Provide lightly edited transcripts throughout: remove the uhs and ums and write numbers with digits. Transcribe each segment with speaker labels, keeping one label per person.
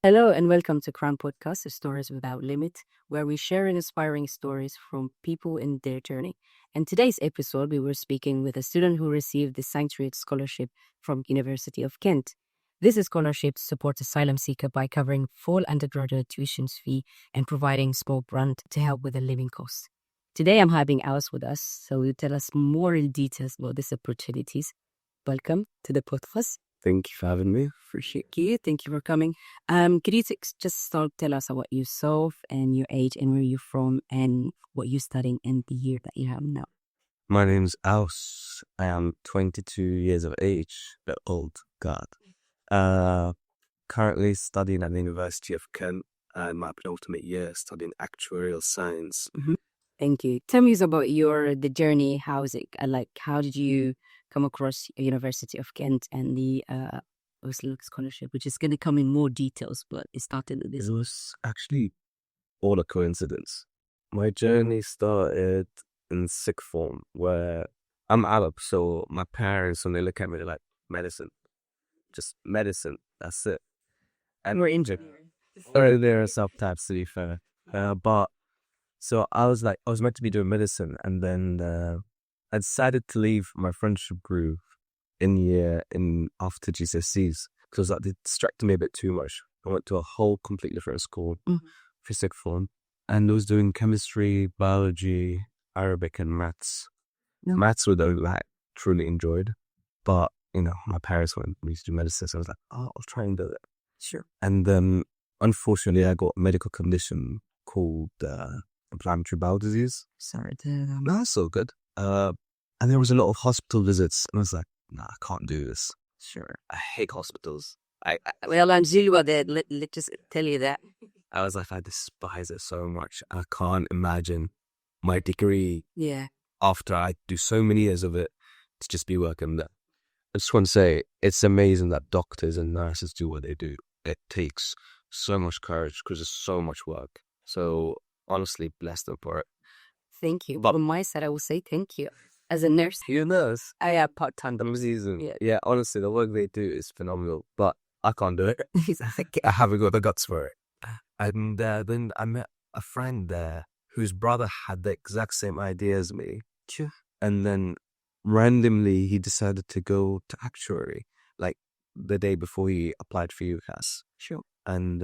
Speaker 1: Hello and welcome to KRAN Podcast, Stories Without Limit, where we share inspiring stories from people in their journey. And today's episode, we were speaking with a student who received the Sanctuary Scholarship from University of Kent. This scholarship supports asylum seeker by covering full undergraduate tuition fee and providing small grant to help with the living costs. Today, I'm having Aws with us, so he'll tell us more in details about these opportunities. Welcome to the podcast.
Speaker 2: Thank you for having me.
Speaker 1: Appreciate you. Thank you for coming. Could you just tell us about yourself and your age and where you're from and what you're studying and the year that you have now?
Speaker 2: My name's Aws. I am 22 years of age. Bit old, God. Currently studying at the University of Kent and my penultimate year studying Actuarial Science.
Speaker 1: Mm-hmm. Thank you. Tell me about the journey. How is it? How did you come across University of Kent and the Aws Scholarship, which is going to come in more details, but it started with this.
Speaker 2: It was actually all a coincidence. My journey started in sixth form, where I'm Arab, so my parents, when they look at me, they're like, medicine. Just medicine, that's it. And we're injured. Or there are subtypes, to be fair. But so I was meant to be doing medicine, and then I decided to leave my friendship group after GCSEs because they distracted me a bit too much. I went to a whole completely different school for sixth form, and I was doing chemistry, biology, Arabic, and maths.
Speaker 1: No.
Speaker 2: Maths were the I truly enjoyed, but my parents wanted me to do medicine, so I was like, oh, I'll try and do it.
Speaker 1: Sure.
Speaker 2: And then, unfortunately, I got a medical condition called inflammatory bowel disease.
Speaker 1: Sorry to hear that.
Speaker 2: No, that's so good. And there was a lot of hospital visits, and I was like, nah, I can't do this.
Speaker 1: Sure.
Speaker 2: I hate hospitals.
Speaker 1: Well, I'm Zilwa there. Let's just tell you that.
Speaker 2: I was like, I despise it so much. I can't imagine my degree after I do so many years of it to just be working there. I just want to say, it's amazing that doctors and nurses do what they do. It takes so much courage because it's so much work. So honestly, bless them for it.
Speaker 1: Thank you. But on my side, I will say thank you. As a nurse.
Speaker 2: You're a nurse?
Speaker 1: I have part-time.
Speaker 2: Yeah, honestly, the work they do is phenomenal, but I can't do it.
Speaker 1: Exactly.
Speaker 2: I haven't got the guts for it. And then I met a friend there whose brother had the exact same idea as me.
Speaker 1: Sure.
Speaker 2: And then randomly he decided to go to actuary, like the day before he applied for UCAS.
Speaker 1: Sure.
Speaker 2: And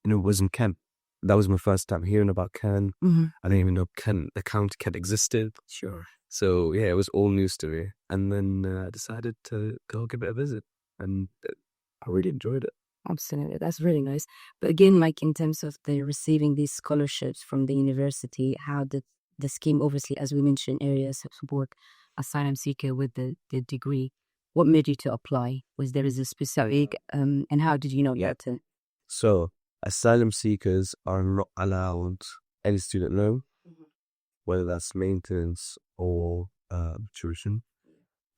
Speaker 2: it was in Kent. That was my first time hearing about Kent.
Speaker 1: Mm-hmm.
Speaker 2: I didn't even know the county Kent existed.
Speaker 1: Sure.
Speaker 2: So yeah, it was all news to me. And then I decided to go give it a visit, and I really enjoyed it.
Speaker 1: Absolutely, that's really nice. But again, in terms of the receiving these scholarships from the university, how did the scheme, obviously, as we mentioned, areas of support asylum seeker with the degree? What made you to apply? Was there a specific, and how did you know you had to?
Speaker 2: So asylum seekers are not allowed any student loan, whether that's maintenance or tuition.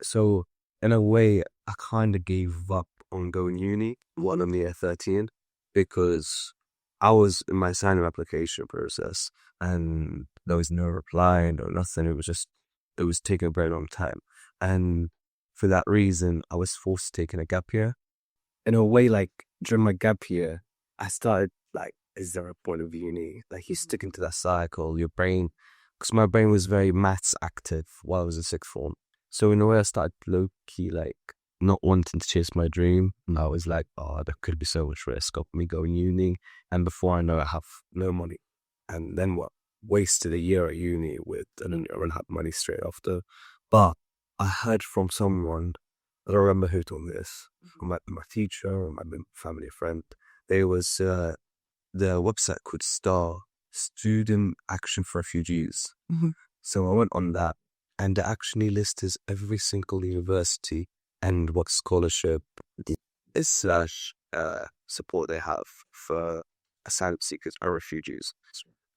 Speaker 2: So in a way, I kind of gave up on going uni while I'm year 13 because I was in my asylum application process and there was no reply, no nothing. It was taking a very long time. And for that reason, I was forced to take a gap year. In a way, during my gap year, I started is there a point of uni? You stick into that cycle, your brain, because my brain was very maths active while I was in sixth form. So in a way, I started low-key, not wanting to chase my dream. And I was like, oh, there could be so much risk of me going uni. And before I know it, I have no money. And then what? Wasted a year at uni and then I run out of money straight after. But I heard from someone, I don't remember who told me this, my teacher or my family friend. There was the website called Student Action for Refugees.
Speaker 1: Mm-hmm.
Speaker 2: So I went on that, and it actually lists every single university and what scholarship support they have for asylum seekers or refugees.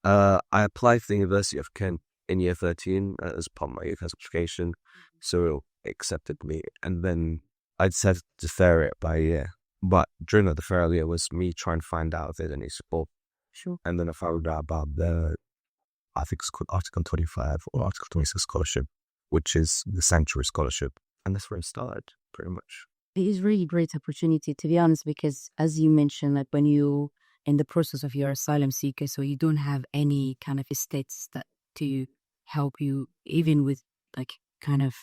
Speaker 2: I applied for the University of Kent in year 13 as part of my UCAS application, so it accepted me, and then I decided to defer it by a year. But during the deferral year was me trying to find out if there's any support.
Speaker 1: Sure.
Speaker 2: And then I found out about I think it's called Article 25 or Article 26 scholarship, which is the Sanctuary Scholarship. And that's where it started, pretty much.
Speaker 1: It is really great opportunity, to be honest, because as you mentioned, like when you in the process of your asylum seeker, so you don't have any kind of estates that to help you, even with like kind of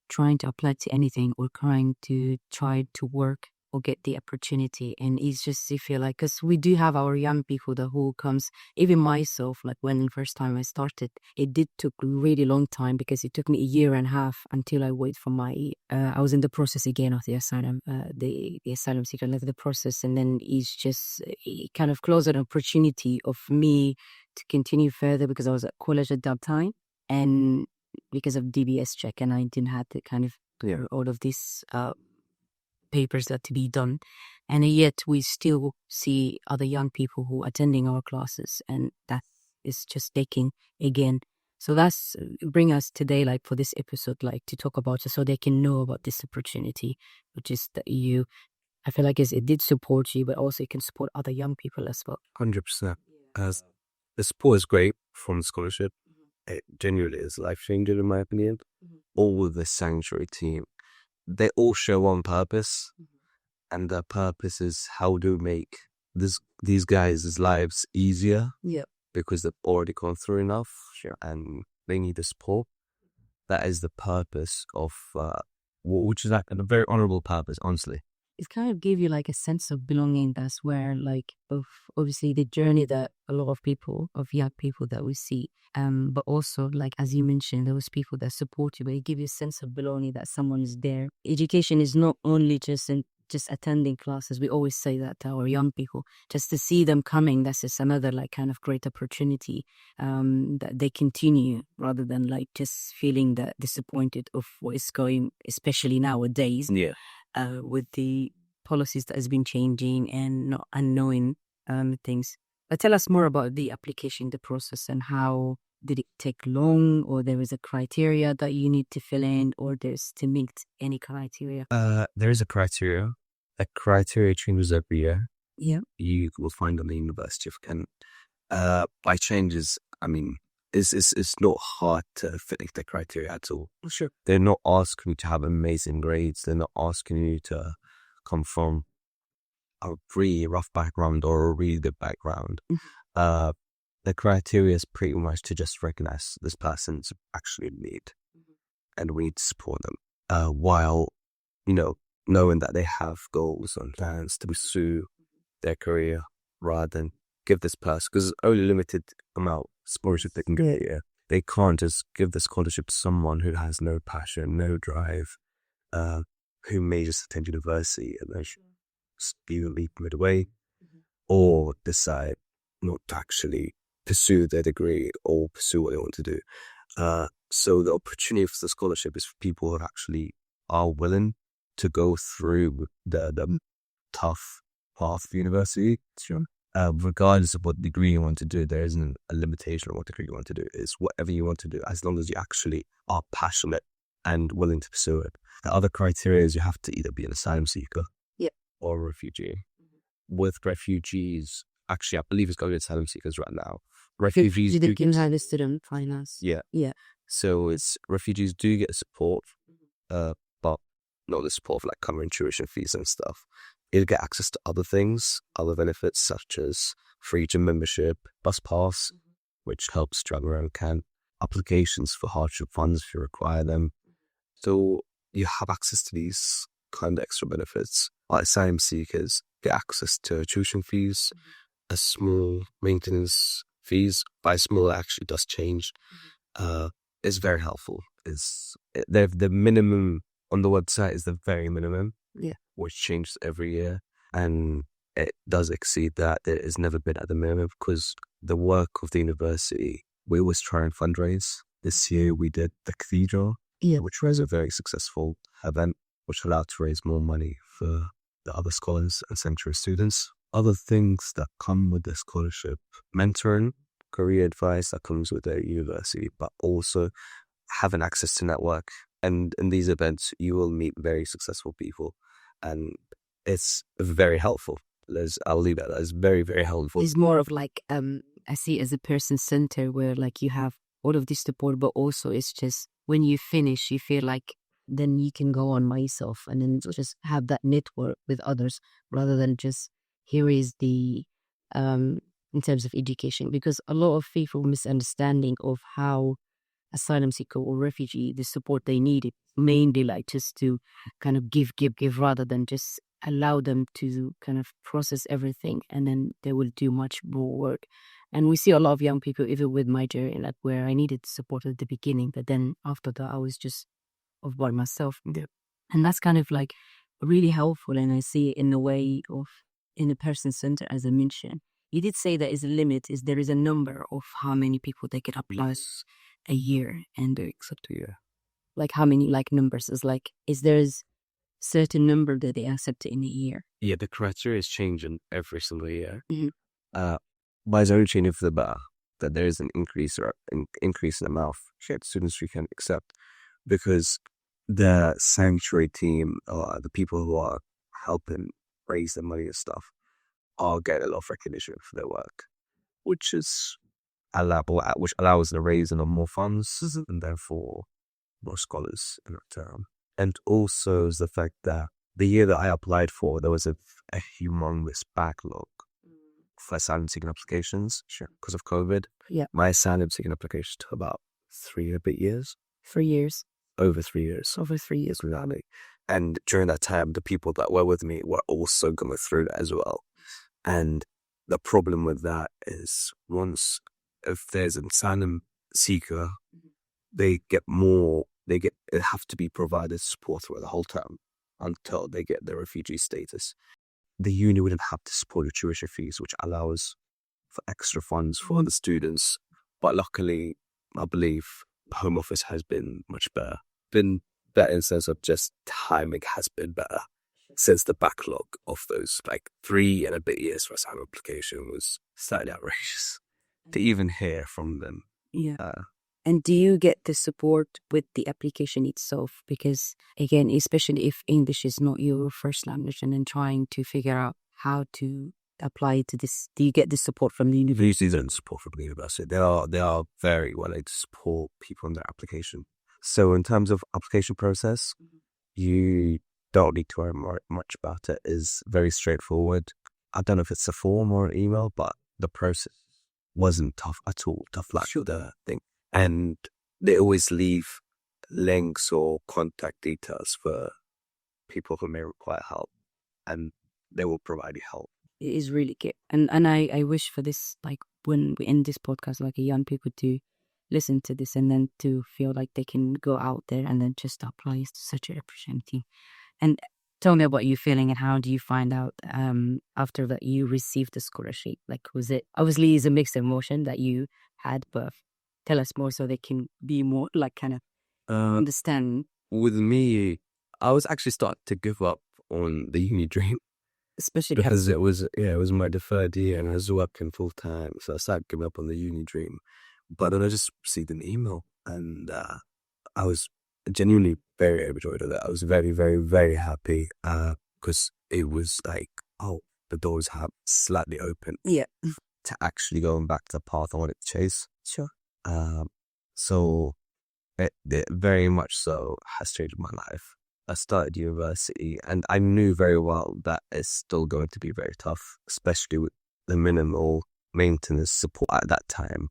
Speaker 1: trying to apply to anything or try to work or get the opportunity. And it's just, you feel like, because we do have our young people that who comes, even myself, like when the first time I started, it did took really long time because it took me a year and a half until I wait for my, I was in the process again of the asylum, the asylum seeker, like the process. And then it's just, it kind of closed an opportunity of me to continue further because I was at college at that time. And because of DBS check, and I didn't have to kind of clear all of these papers that to be done, and yet we still see other young people who are attending our classes, and that is just taking again. So that's bring us today, like for this episode, like to talk about it so they can know about this opportunity, which is that you. I feel like it did support you, but also it can support other young people as well.
Speaker 2: 100%. As the support is great from the scholarship. It genuinely is life-changing in my opinion. All of the sanctuary team, they all share one purpose, and their purpose is how to make these guys' lives easier.
Speaker 1: Yeah.
Speaker 2: Because they've already gone through enough, and they need the support. That is the purpose of, which is like a very honorable purpose, honestly.
Speaker 1: It kind of gave you like a sense of belonging. That's where like of obviously the journey that a lot of people, of young people that we see, but also like as you mentioned, those people that support you, but it gives you a sense of belonging that someone is there. Education is not only just attending classes. We always say that to our young people, just to see them coming, that's just another like kind of great opportunity that they continue rather than like just feeling that disappointed of what is going, especially nowadays.
Speaker 2: Yeah.
Speaker 1: With the policies that has been changing and not unknowing things. But tell us more about the application, the process, and how did it take long, or there is a criteria that you need to fill in, or there's to meet any criteria?
Speaker 2: There is a criteria. A criteria changes every year.
Speaker 1: Yeah.
Speaker 2: You will find on the University of Kent. By changes, I mean, it's not hard to fit the criteria at all.
Speaker 1: Sure.
Speaker 2: They're not asking you to have amazing grades. They're not asking you to come from a really rough background or a really good background. The criteria is pretty much to just recognize this person's actually in need, and we need to support them. While, knowing that they have goals and plans to pursue their career rather than give this person, because it's only limited amount of scholarship they can get here. They can't just give the scholarship to someone who has no passion, no drive, who may just attend university and then either leave midway or decide not to actually pursue their degree or pursue what they want to do. So the opportunity for the scholarship is for people who actually are willing to go through the tough path of university. Sure. Regardless of what degree you want to do, there isn't a limitation on what degree you want to do. It's whatever you want to do, as long as you actually are passionate and willing to pursue it. The other criteria is you have to either be an asylum seeker or a refugee. With refugees, actually, I believe it's going to asylum seekers right now. Refugees
Speaker 1: do get the student finance.
Speaker 2: Yeah.
Speaker 1: Yeah.
Speaker 2: So refugees do get support, but not the support of like covering tuition fees and stuff. You'll get access to other things, other benefits such as free gym membership, bus pass, which helps travel around camp, applications for hardship funds if you require them. So you have access to these kind of extra benefits. Our asylum seekers get access to tuition fees, a small maintenance fees. By small, it actually does change. It's very helpful. The minimum on the website is the very minimum, which changes every year, and it does exceed that. It has never been at the minimum because the work of the university, we always try and fundraise. This year we did the cathedral, which was a very successful event, which allowed to raise more money for the other scholars and sanctuary students. Other things that come with the scholarship: mentoring, career advice that comes with the university, but also having access to network. And in these events, you will meet very successful people, and it's very helpful. I'll leave that. That's very, very helpful.
Speaker 1: It's more of like, I see it as a person center where like you have all of this support, but also it's just when you finish, you feel like then you can go on by yourself and then just have that network with others rather than just here is the in terms of education, because a lot of people misunderstanding of how asylum seeker or refugee the support they need mainly like just to kind of give rather than just allow them to kind of process everything, and then they will do much more work. And we see a lot of young people even with my journey like where I needed support at the beginning, but then after that I was just off by myself. Yeah. And that's kind of like really helpful, and I see it in the way of in the person center, as I mentioned. You did say there is a limit, is there is a number of how many people they can apply a year, and
Speaker 2: Except a year.
Speaker 1: like how many like numbers is like, is there's certain number that they accept in a year?
Speaker 2: Yeah, the criteria is changing every single year.
Speaker 1: Mhm.
Speaker 2: But it's only changing for the better. That there is an increase or increase in the amount of students we can accept, because the sanctuary team or the people who are helping raise the money and stuff are getting a lot of recognition for their work, which is which allows the raising of more funds and therefore more scholars in return. And also is the fact that the year that I applied for, there was a humongous backlog for asylum seeking applications because of COVID.
Speaker 1: Yeah.
Speaker 2: My asylum seeking application took about 3 and a bit years.
Speaker 1: 3 years.
Speaker 2: Over 3 years.
Speaker 1: Over 3 years.
Speaker 2: Exactly. And during that time, the people that were with me were also going through that as well. And the problem with that is if there's an asylum seeker, they have to be provided support throughout the whole term until they get their refugee status. The uni wouldn't have to support your tuition fees, which allows for extra funds for the students. But luckily, I believe Home Office has been much better. Been better in the sense of just timing has been better since the backlog of those like 3 and a bit years for asylum application was slightly outrageous to even hear from them.
Speaker 1: Yeah. And do you get the support with the application itself? Because again, especially if English is not your first language and then trying to figure out how to apply to this, do you get the support from the university?
Speaker 2: Usually don't support from the university. They are very willing to support people in their application. So in terms of application process, you don't need to worry much about it. It's very straightforward. I don't know if it's a form or an email, but the process wasn't tough at all, tough like the thing. And they always leave links or contact details for people who may require help, and they will provide you help.
Speaker 1: It is really good. And I wish for this, like when we end this podcast, like young people to listen to this and then to feel like they can go out there and then just apply to such an opportunity. And tell me about your feeling and how do you find out after that you received the scholarship? Like, was it, obviously it's a mixed emotion that you had, but tell us more so they can be more like kind of understand.
Speaker 2: With me, I was actually starting to give up on the uni dream.
Speaker 1: Especially
Speaker 2: because it was my third year and I was working full time, so I started giving up on the uni dream. But then I just received an email, and I was genuinely very overjoyed with it. I was very, very, very happy because it was like, oh, the doors have slightly opened.
Speaker 1: Yeah.
Speaker 2: To actually going back to the path I wanted to chase.
Speaker 1: Sure.
Speaker 2: So it very much so has changed my life. I started university and I knew very well that it's still going to be very tough, especially with the minimal maintenance support at that time,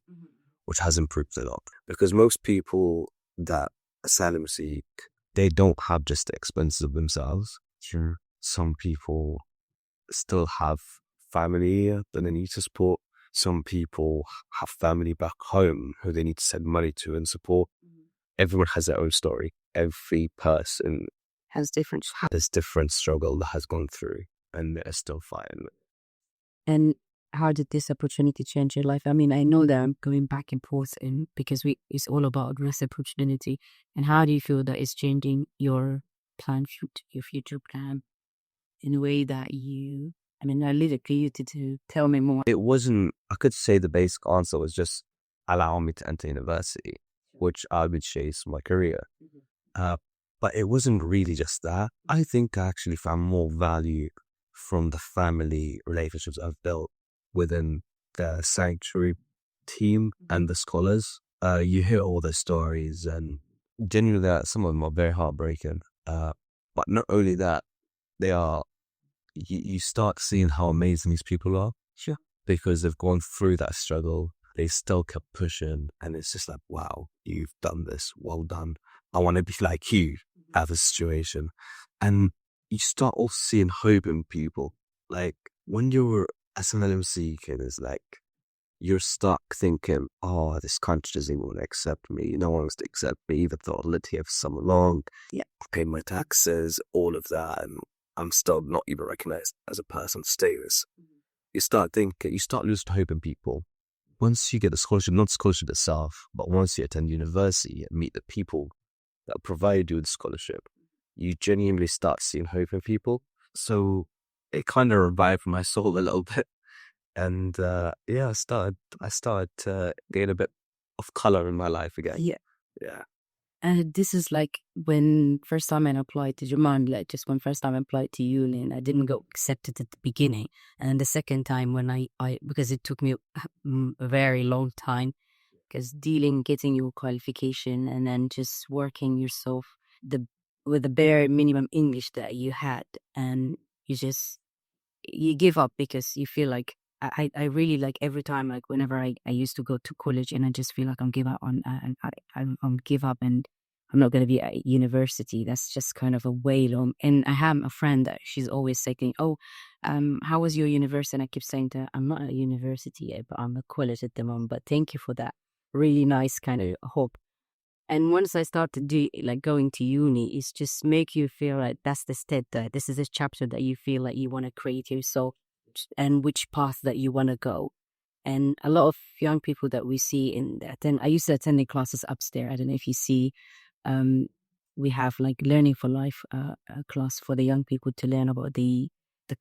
Speaker 2: which has improved a lot. Because most people that asylum seek, they don't have just the expenses of themselves. Sure. Some people still have family that they need to support. Some people have family back home who they need to send money to and support. Everyone has their own story. Every person
Speaker 1: has
Speaker 2: different struggle that has gone through, and they're still fighting.
Speaker 1: And how did this opportunity change your life? I mean, I know that I'm going back and forth because it's all about reciprocity. And how do you feel that it's changing your plan, your future plan, in a way that you, I mean, I leave you to tell me more.
Speaker 2: It wasn't, I could say the basic answer was just allowing me to enter university, which I would chase my career. But it wasn't really just that. I think I actually found more value from the family relationships I've built within the sanctuary team and the scholars. You hear all their stories and genuinely, some of them are very heartbreaking. But not only that, they are. You start seeing how amazing these people are.
Speaker 1: Sure.
Speaker 2: Because they've gone through that struggle, they still kept pushing, and it's just like, wow, you've done this, well done. I want to be like you at this situation. And you start also seeing hope in people. Like when you're asylum seeking, it's like you're stuck thinking, oh, this country doesn't even want to accept me. No one wants to accept me, even though I lived here for so long.
Speaker 1: Yeah.
Speaker 2: I pay my taxes, all of that, and I'm still not even recognized as a person status. You start thinking, you start losing hope in people. Once you get the scholarship, not scholarship itself, but once you attend university and meet the people that provide you with the scholarship, you genuinely start seeing hope in people. So it kind of revived my soul a little bit. And I started to gain a bit of color in my life again.
Speaker 1: Yeah.
Speaker 2: Yeah.
Speaker 1: And this is like when first time I applied to German, like just when first time I applied to uni, and I didn't go accepted at the beginning. And the second time when I because it took me a very long time, because getting your qualification and then just working yourself with the bare minimum English that you had, and you give up because you feel like I really like every time, like whenever I used to go to college and I just feel like I'm give up on I'm give up and I'm not going to be at university. That's just kind of a way long. And I have a friend that she's always saying, oh, how was your university? And I keep saying to her, I'm not at university yet, but I'm at college at the moment. But thank you for that really nice kind of hope. And once I started going to uni, it's just make you feel like that's the step, that this is a chapter that you feel like you want to create yourself and which path that you want to go. And a lot of young people that we see I used to attend the classes upstairs. I don't know if you see, we have like Learning for Life, a class for the young people to learn about the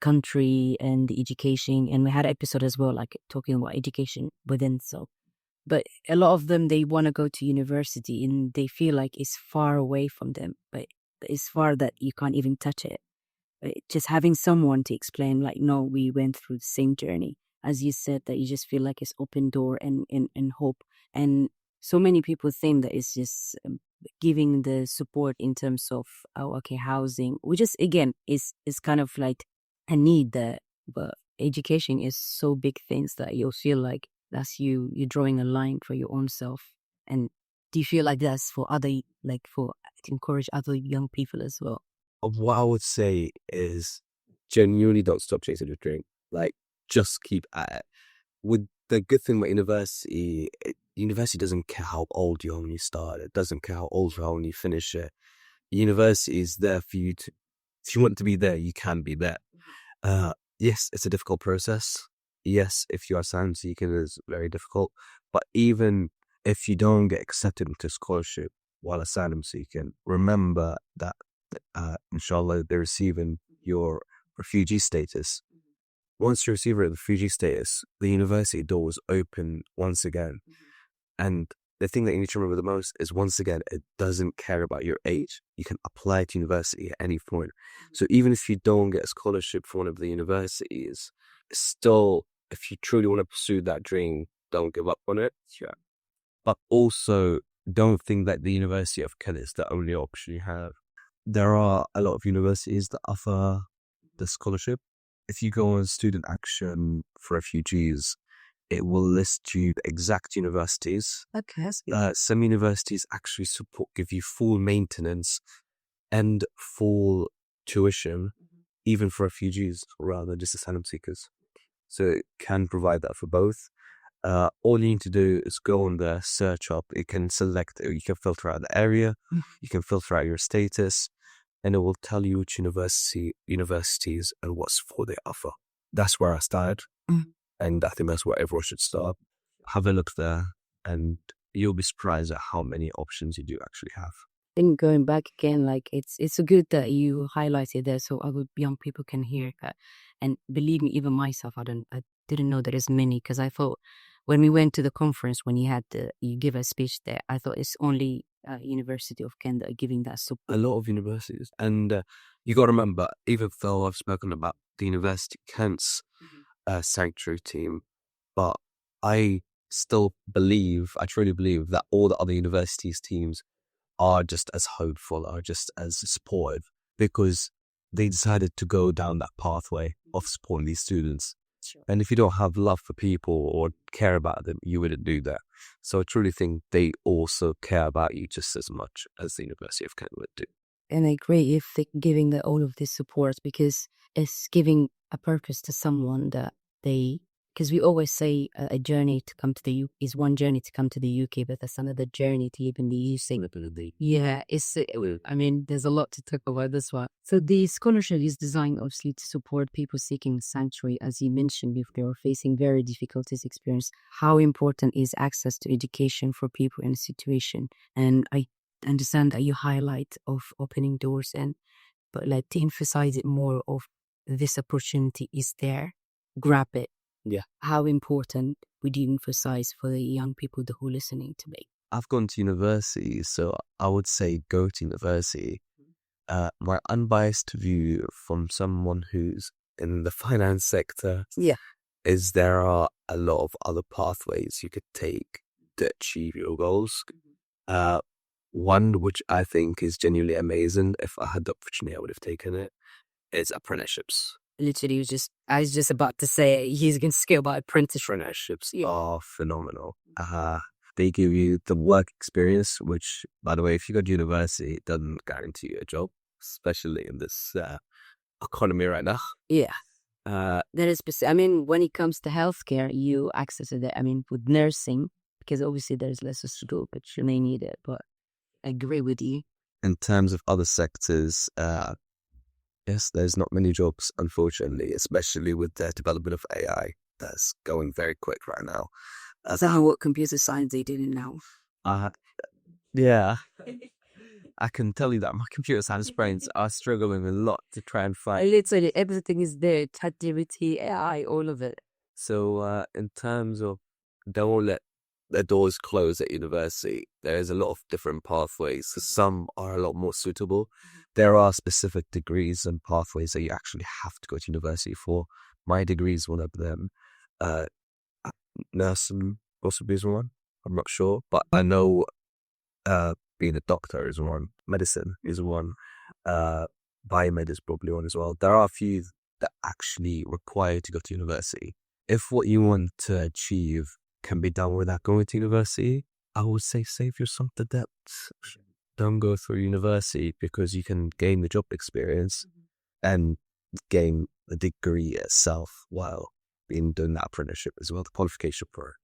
Speaker 1: country and the education. And we had an episode as well, like talking about education within. So but a lot of them, they want to go to university and they feel like it's far away from them, but it's far that you can't even touch it. But just having someone to explain, like, no, we went through the same journey. As you said, that you just feel like it's open door and hope. And so many people think that it's just giving the support in terms of, oh, okay, housing, which is, again, is kind of like a need that, but education is so big things that you'll feel like that's you're drawing a line for your own self. And do you feel like that's for to encourage other young people as well?
Speaker 2: What I would say is genuinely don't stop chasing your dream. Like, just keep at it. With the good thing about university, university doesn't care how old you are when you start. It doesn't care how old you are when you finish it. University is there for you to, if you want to be there, you can be there. Yes, it's a difficult process. Yes, if you are asylum seeking, it is very difficult. But even if you don't get accepted into scholarship while asylum seeking, remember that, inshallah, they're receiving your refugee status. Once you receive a refugee status, the university doors open once again. And the thing that you need to remember the most is, once again, it doesn't care about your age. You can apply to university at any point. So even if you don't get a scholarship for one of the universities, still, if you truly want to pursue that dream, don't give up on it. Yeah. But also, don't think that the University of Kent is the only option you have. There are a lot of universities that offer the scholarship. If you go on Student Action for Refugees, it will list you the exact universities.
Speaker 1: Okay, that's good.
Speaker 2: Some universities actually give you full maintenance and full tuition, even for refugees rather than just asylum seekers. So it can provide that for both. All you need to do is go on there, search up. You can filter out the area, you can filter out your status, and it will tell you which universities and what support they offer. That's where I started. And I think that's where everyone should start. Have a look there, and you'll be surprised at how many options you do actually have.
Speaker 1: I think going back again, like it's so good that you highlighted that so other young people can hear that. And believe me, even myself, I didn't know there is many, because I thought when we went to the conference, when you give a speech there, I thought it's only University of Kent that are giving that support.
Speaker 2: A lot of universities, and you got to remember, even though I've spoken about the University of Kent's sanctuary team, but I truly believe that all the other universities teams are just as hopeful, are just as supportive, because they decided to go down that pathway of supporting these students.
Speaker 1: Sure.
Speaker 2: And if you don't have love for people or care about them, you wouldn't do that. So I truly think they also care about you just as much as the University of Kent would do.
Speaker 1: And I agree if they giving all of this support, because it's giving a purpose to someone that because we always say a journey to come to the UK is one journey to come to the UK, but that's another journey to live in the UK. Yeah, I mean, there's a lot to talk about this one. So the scholarship is designed obviously to support people seeking sanctuary, as you mentioned, if they are facing very difficulties experience. How important is access to education for people in a situation? And I understand that you highlight of opening doors, but like to emphasize it more of this opportunity is there, grab it.
Speaker 2: Yeah.
Speaker 1: How important would you emphasize for the young people who are listening today?
Speaker 2: I've gone to university, so I would say go to university. My unbiased view from someone who's in the finance sector is there are a lot of other pathways you could take to achieve your goals. One which I think is genuinely amazing, if I had the opportunity I would have taken it, is apprenticeships.
Speaker 1: Literally, I was just about to say he's going to skill about apprenticeships.
Speaker 2: Apprenticeships are phenomenal. They give you the work experience, which, by the way, if you go to university, it doesn't guarantee you a job, especially in this economy right now.
Speaker 1: Yeah. That is specific. I mean, when it comes to healthcare, you access it. I mean, with nursing, because obviously there's less to do, but you may need it. But I agree with you.
Speaker 2: In terms of other sectors, yes, there's not many jobs, unfortunately, especially with the development of AI. That's going very quick right now.
Speaker 1: Is that what computer science they did now?
Speaker 2: Yeah. I can tell you that my computer science brains are struggling a lot to try and find.
Speaker 1: Literally, everything is there. ChatGPT, AI, all of it.
Speaker 2: So in terms of, don't let the doors close at university. There's a lot of different pathways. Some are a lot more suitable. There are specific degrees and pathways that you actually have to go to university for. My degree is one of them. Nursing possibly is one. I'm not sure, but I know being a doctor is one. Medicine is one. Biomed is probably one as well. There are a few that actually require you to go to university. If what you want to achieve can be done without going to university, I would say save yourself the debt. Don't go through university, because you can gain the job experience and gain the degree itself while doing that apprenticeship as well, the qualification for it.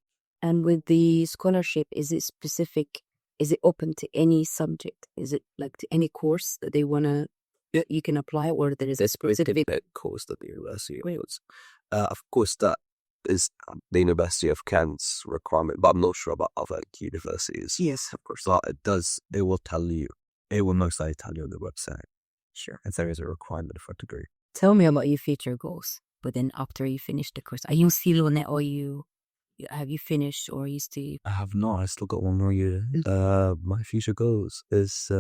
Speaker 1: And with the scholarship, is it specific? Is it open to any subject? Is it like to any course that they want to, you can apply, or there is a specific
Speaker 2: course that the university holds? Of course, that is the University of Kent's requirement, but I'm not sure about other universities.
Speaker 1: Yes, of course.
Speaker 2: But it will most likely tell you on the website.
Speaker 1: Sure.
Speaker 2: If there is a requirement for a degree.
Speaker 1: Tell me about your future goals, but then after you finish the course, are you still on it, or have you finished, or are you still?
Speaker 2: I have not. I still got one more year. My future goals is,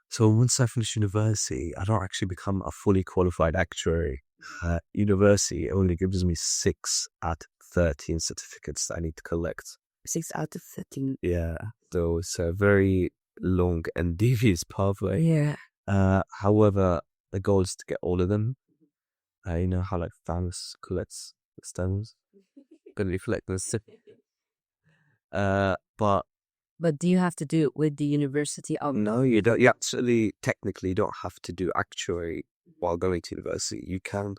Speaker 2: so once I finish university, I don't actually become a fully qualified actuary. University only gives me 6 out of 13 certificates that I need to collect.
Speaker 1: 6 out of 13?
Speaker 2: Yeah. So it's a very long and devious pathway.
Speaker 1: Yeah.
Speaker 2: However, the goal is to get all of them. You know how like Thanos collects the stones? Gonna be collecting the
Speaker 1: But do you have to do it with the university?
Speaker 2: No, you don't. You actually technically don't have to do actuary while going to university. You can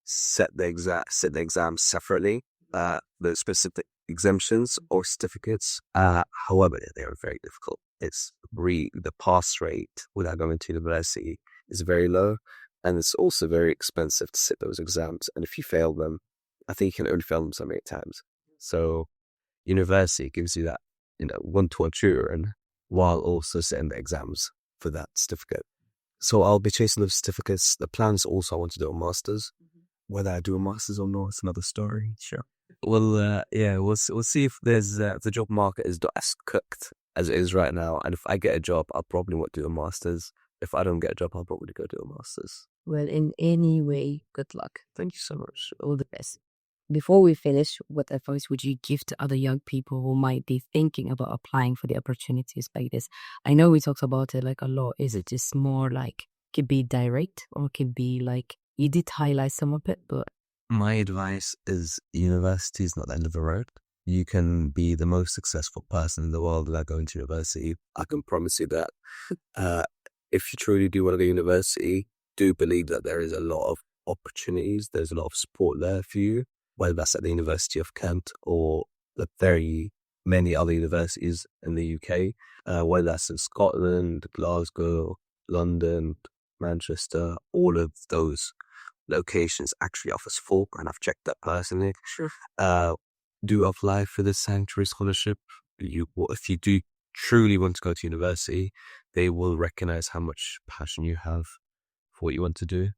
Speaker 2: set the exam separately, the specific exemptions or certificates. However, they are very difficult. It's the pass rate without going to university is very low, and it's also very expensive to sit those exams. And if you fail them, I think you can only fail them so many times. So university gives you that, one-to-one tutoring while also setting the exams for that certificate. So I'll be chasing those certificates. The plan is also I want to do a master's. Whether I do a master's or not, it's another story. Sure. Well, we'll see if there's the job market is not as cooked as it is right now. And if I get a job, I'll probably want to do a master's. If I don't get a job, I'll probably go do a master's.
Speaker 1: Well, in any way, good luck.
Speaker 2: Thank you so much.
Speaker 1: All the best. before we finish, what advice would you give to other young people who might be thinking about applying for the opportunities like this? I know we talked about it like a lot. Is it just more like, could be direct or could be like, you did highlight some of it, but
Speaker 2: My advice is university is not the end of the road. You can be the most successful person in the world without going to university. I can promise you that. If you truly do want to go to university, do believe that there is a lot of opportunities. There's a lot of support there for you, whether that's at the University of Kent or the very many other universities in the UK, whether that's in Scotland, Glasgow, London, Manchester, all of those locations actually offers full, and I've checked that personally.
Speaker 1: sure.
Speaker 2: Do apply for the Sanctuary Scholarship. If you do truly want to go to university, they will recognize how much passion you have for what you want to do.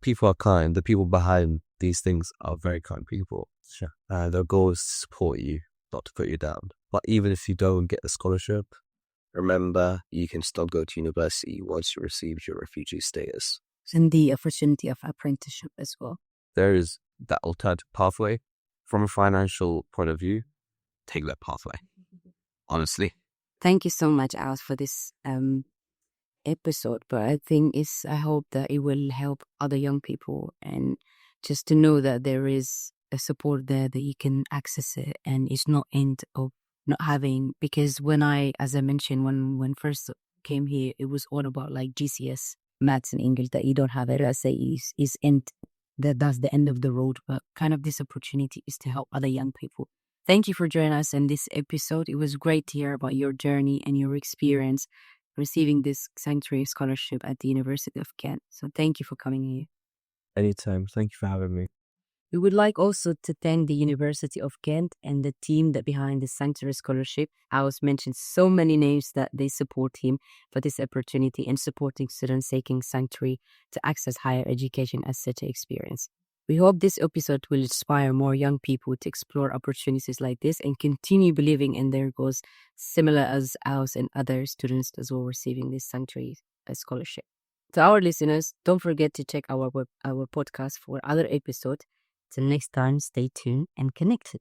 Speaker 2: People are kind. The people behind these things are very kind people.
Speaker 1: Sure.
Speaker 2: Their goal is to support you, not to put you down. But even if you don't get the scholarship, remember, you can still go to university once you receive your refugee status.
Speaker 1: And the opportunity of apprenticeship as well.
Speaker 2: There is that alternative pathway. From a financial point of view, take that pathway. Honestly.
Speaker 1: Thank you so much, Aws, for this episode. But I hope that it will help other young people, and just to know that there is a support there that you can access it, and it's not end of not having, because as I mentioned, when first came here, it was all about like GCS, maths and English, that you don't have it. I say is end, that's the end of the road. But kind of this opportunity is to help other young people. Thank you for joining us in this episode. It was great to hear about your journey and your experience receiving this Sanctuary Scholarship at the University of Kent. So thank you for coming here.
Speaker 2: Anytime. Thank you for having me.
Speaker 1: We would like also to thank the University of Kent and the team that behind the Sanctuary Scholarship. Aws mentioned so many names that they support him for this opportunity and supporting students seeking Sanctuary to access higher education as such an experience. We hope this episode will inspire more young people to explore opportunities like this and continue believing in their goals, similar as Aws and other students as well receiving this Sanctuary Scholarship. To our listeners, don't forget to check our podcast for other episodes. Till next time, stay tuned and connected.